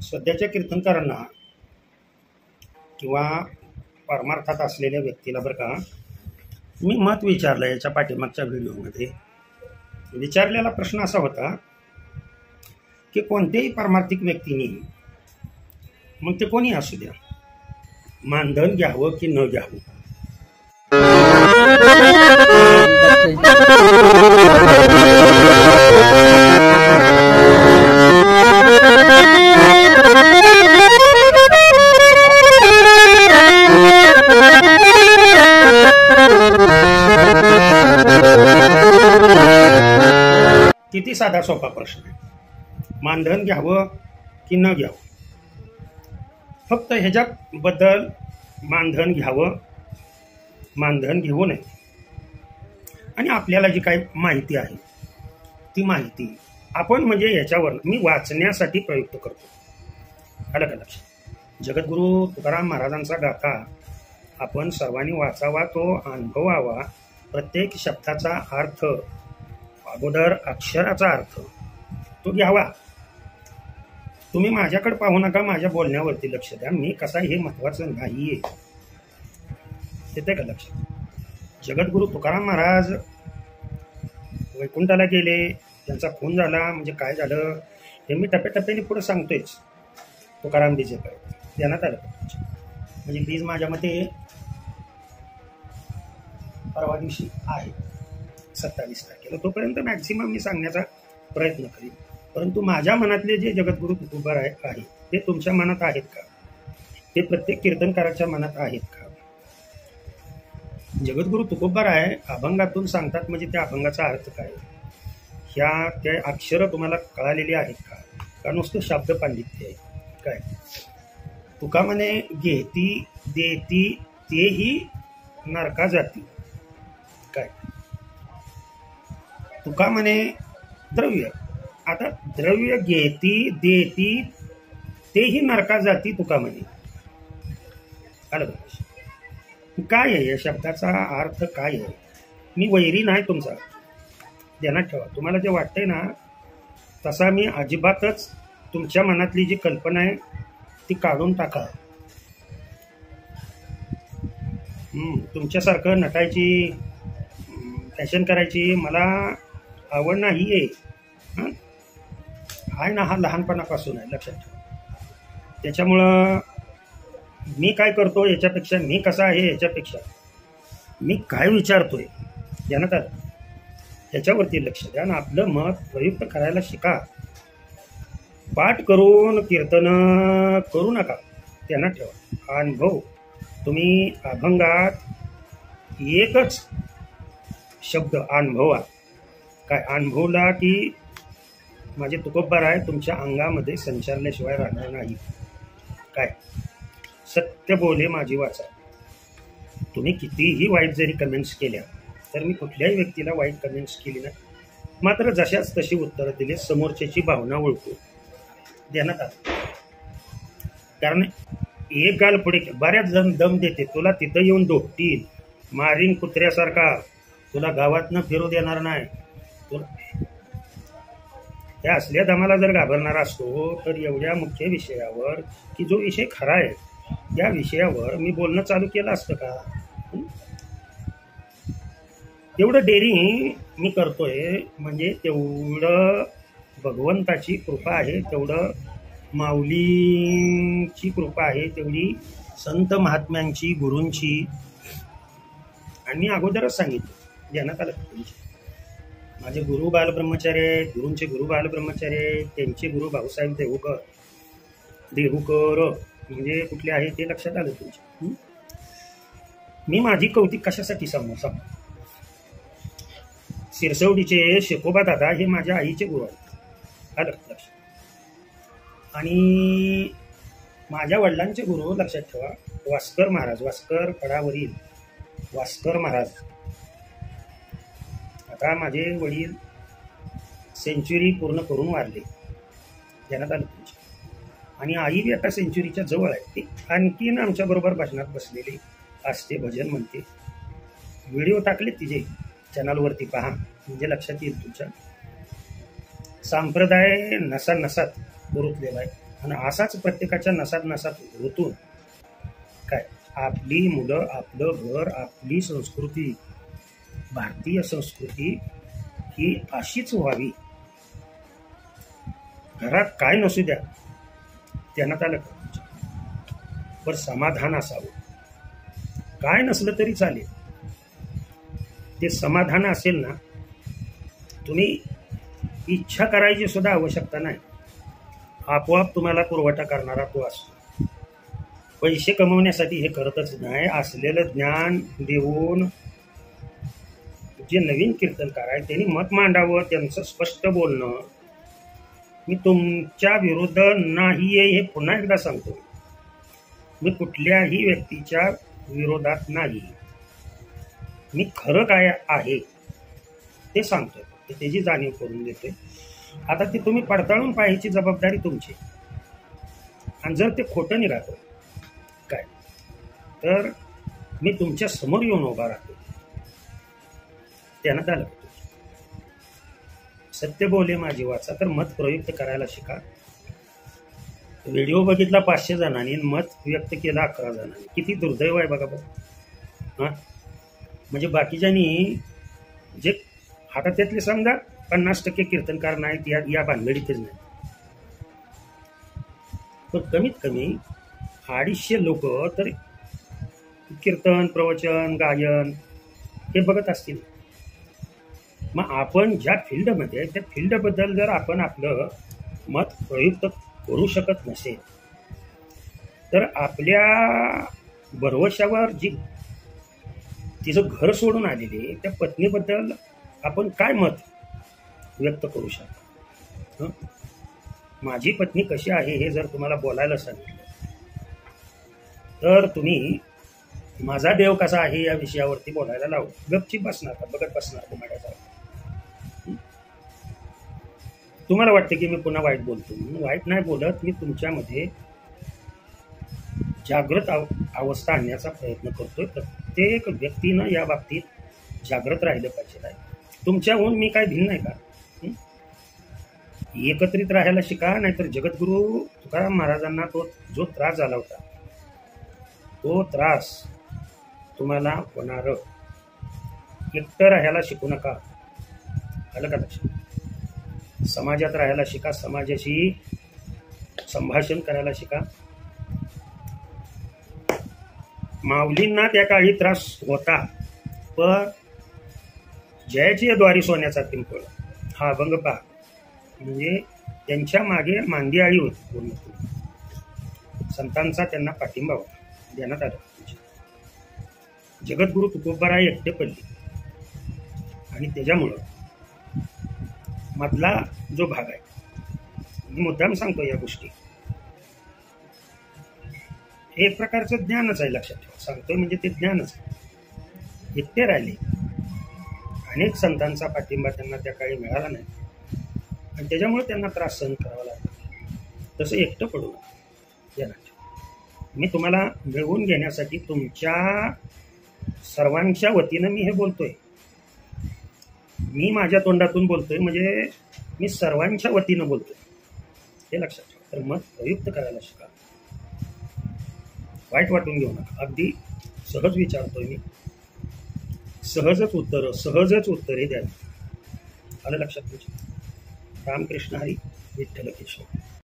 सध्याच्या कीर्तनकारांना किंवा परमार्थात असलेल्या व्यक्तीला बरं का मी मत विचारलं याच्या पाठीमागच्या व्हिडिओमध्ये. विचारलेला प्रश्न असा होता की कोणत्याही पारमार्थिक व्यक्तीने मग ते कोणी असू द्या मानधन घ्यावं की न घ्यावं. किती साधा सोपा प्रश्न आहे. मानधन घ्यावं की न घ्यावं. फक्त ह्याच्यात बद्दल मानधन घ्यावं मानधन घेऊ नये आणि आपल्याला जी काही माहिती आहे ती माहिती आपण म्हणजे याच्यावर मी वाचण्यासाठी प्रयुक्त करतो. आलं का लक्षात. जगद्गुरु तुकाराम महाराजांचा गाथा आपण सर्वांनी वाचावा, तो अनुभवावा. प्रत्येक शब्दाचा अर्थ अगोदर अक्षराचा अर्थ तो घ्यावा. तुम्ही माझ्याकडे पाहू नका, माझ्या बोलण्यावरती लक्ष द्या. मी कसा हे महत्वाचं नाहीये. येते का लक्षात. जगद्गुरु तुकाराम महाराज वैकुंठाला गेले, त्यांचा खून झाला म्हणजे काय झालं हे मी टप्प्याटप्प्याने पुढे सांगतोयच. तुकाराम बीजे काय ध्यानात आलं म्हणजे बीज माझ्या मते परवा दिवशी आहे 27 तारखेला. तोपर्यंत मॅक्झिमम मी सांगण्याचा प्रयत्न करीन. परंतु माझ्या मनातले जे जगद्गुरु तुकोबार आहे ते तुमच्या मनात आहेत का? ते प्रत्येक कीर्तनकाराच्या मनात आहेत का? जगद्गुरु तुकोबार आहे अभंगातून सांगतात म्हणजे त्या अभंगाचा अर्थ काय, ह्या त्या अक्षर तुम्हाला कळालेली आहेत का नुसतं शब्द पांडित्य आहे काय. तुका म्हणे घेती देती तेही नरका जाती काय. तुका म्हणे द्रव्य, आता द्रव्य घेती देती तेही नरका जाती तुका म्हणे. आलं काय आहे या शब्दाचा अर्थ काय आहे. मी वैरी नाही तुमचा, ध्यानात ठेवा. तुम्हाला जे वाटतंय ना तसा मी अजिबातच तुमच्या मनातली जी कल्पना आहे ती काढून टाका. तुमच्यासारखं नटायची फॅशन करायची मला आवड नाही आहे. आहे ना, हा लहानपणापासून आहे लक्षात ठेवा. त्याच्यामुळं मी काय करतो याच्यापेक्षा मी कसा आहे याच्यापेक्षा मी काय विचारतोय ध्यानात आलं याच्यावरती लक्ष द्या आणि आपलं मत प्रयुक्त करायला शिका. पाठ करून कीर्तन करू नका, ध्यानात ठेवा. अनुभव तुम्ही अभंगात एकच शब्द अनुभवा. काय अनुभवला की माझे तुकोबार आहे तुमच्या अंगामध्ये संचारल्याशिवाय राहणार नाही. काय सत्य बोले माझी वाचा. तुम्ही कितीही वाईट जरी कमेंट्स केल्या तर मी कुठल्याही व्यक्तीला वाईट कमेंट्स केली नाही, मात्र जशाच तशी उत्तरं दिली. समोरच्याची भावना ओळखू, ध्यानात आलं. कारण एक गाल पुढे बऱ्याच जण दम देते, तुला तिथं येऊन दोपतील मारीन कुत्र्यासारखा, तुला गावातनं फिरू देणार नाही. त्या असल्या दमाला जर घाबरणारा असतो तर एवढ्या मुख्य विषयावर की जो विषय खरा आहे त्या विषयावर मी बोलणं चालू केलं असतं का. तेवढं डेअरिंग मी करतोय म्हणजे तेवढं भगवंताची कृपा आहे, तेवढं माऊलींची कृपा आहे, तेवढी संत महात्म्यांची गुरूंची. आणि मी अगोदरच सांगितलं ध्यानात आलं तुमची माझे गुरु बालब्रह्मचार्य, गुरूंचे गुरु बालब्रह्मचार्य, त्यांचे गुरु भाऊसाहेब देहूकर म्हणजे कुठले आहे ते लक्षात आलं तुमच्या. मी माझी कौतिक कशासाठी सांगू. सिरसवडीचे शेकोबा दादा हे माझ्या आईचे गुरु आहेत, आलं लक्षात. आणि माझ्या वडिलांचे गुरु लक्षात ठेवा वास्कर महाराज, वास्कर पडावरील वास्कर महाराज. आता माझे वडील सेंच्युरी पूर्ण करून वारले, ध्यानात आलं तुमच्या. आणि आई बी आता सेंच्युरीच्या जवळ आहे. ती आणखीन आमच्याबरोबर भजनात बसलेली असते, भजन म्हणते. व्हिडिओ टाकले तिचे चॅनलवरती पहा म्हणजे लक्षात येईल तुमच्या. संप्रदाय नसा नसात गुरुतलेला आहे. आणि असाच प्रत्येकाच्या नसात नसात होतून काय आपली मुलं, आपलं घर, आपली संस्कृती, भारतीय संस्कृती ही अशीच व्हावी. घरात काय नसू द्या, त्यांना आलं पण समाधान असावं. काय नसलं तरी चालेल, ते समाधान असेल ना, तुम्ही इच्छा करायची सुद्धा आवश्यकता नाही, आपोआप तुम्हाला पुरवठा करणारा तो असतो. पैसे कमवण्यासाठी हे करतच नाही. असलेलं ज्ञान देऊन जे नवीन कीर्तनकार आहे त्यांनी मत मांडावं, त्यांचं स्पष्ट बोलणं. मी तुमच्या विरुद्ध नाही आहे हे पुन्हा एकदा सांगतो. मी कुठल्याही व्यक्तीच्या विरोधात नाही. मी खरं काय आहे ते सांगतोय, त्याची जाणीव करून देतोय. आता ते तुम्ही पडताळून पाहायची जबाबदारी तुमची. आणि जर ते खोटं निघालं काय, तर मी तुमच्या समोर येऊन उभा राहतो. त्यानं झालं सत्य बोले माझी वाचा, तर मत प्रयुक्त करायला शिका. व्हिडिओ बघितला 500 जणांनी, मत व्यक्त केला 11 जणांनी. किती दुर्दैव आहे बघा बघ. हां, म्हणजे बाकीच्यांनी जे आता त्यातले समजा 50% कीर्तनकार नाहीत, या भानगडीतच नाही. पण कमीत कमी 250 लोक तर कीर्तन, प्रवचन, गायन हे बघत असतील. मग आपण ज्या फील्डमध्ये त्या फील्डबद्दल जर आपण आपलं मत प्रयुक्त करू शकत नसेल, तर आपल्या भरवशावर जी तिचं घर सोडून आलेली त्या पत्नीबद्दल आपण काय मत व्यक्त करू शकतो. माझी पत्नी कशी आहे हे जर तुम्हाला बोलायला सांगितलं, तर तुम्ही माझा देव कसा आहे या विषयावरती बोलायला लावू. गपचीप बसणार का, बघत बसणार तुम्हाला. तुम्हाला वाटतं की मी पुन्हा वाईट बोलतो. मी वाईट नाही बोलत. मी तुमच्यामध्ये जागृत अवस्था आणण्याचा प्रयत्न करतोय. प्रत्येक व्यक्तीनं या बाबतीत जागृत राहिलं पाहिजे. तुमच्याहून मी काय भिन्न आहे का? एकत्रित राहायला शिका. नाहीतर जगद्गुरु तुकाराम महाराजांना तो जो त्रास झाला होता, तो त्रास तुम्हाला होणार. एकटं राहायला शिकू नका. आलं का लक्षात? समाजात राहायला शिका. समाजाशी संभाषण करायला शिका. माऊलींना त्या काळी त्रास होता, पण जयाची द्वारी सोन्याचा पिंपळ हा अभंग पहा. म्हणजे त्यांच्या मागे मांदी आळी होती. पूर्ण संतांचा त्यांना पाठिंबा होता, देण्यात आला. जगद्गुरु तुकोबाराय एकटे पडले. आणि त्याच्यामुळं मधला जो भाग आहे, मी मुद्दाम सांगतो या गोष्टी, हे एक प्रकारचं ज्ञानच आहे. लक्षात ठेवा, सांगतोय म्हणजे ते ज्ञानच आहे. एकटे राहिले. अनेक संतांचा पाठिंबा त्यांना त्या काळी मिळाला नाही, आणि त्याच्यामुळे त्यांना त्रास सहन करावा लागला. तसं एकटं पडू नका. मी तुम्हाला मिळवून घेण्यासाठी तुमच्या सर्वांच्या वतीनं मी हे बोलतोय. मी माझ्या तोंडातून बोलतोय म्हणजे मी सर्वांच्या वतीनं बोलतोय, हे लक्षात ठेवा. तर मत प्रयुक्त करायला शिका. वाईट वाटून घेऊ नका. अगदी सहज विचारतोय मी, सहजच उत्तरे द्यावी. आलं लक्षात तुमच्या? रामकृष्ण हरी, विठ्ठल केशव.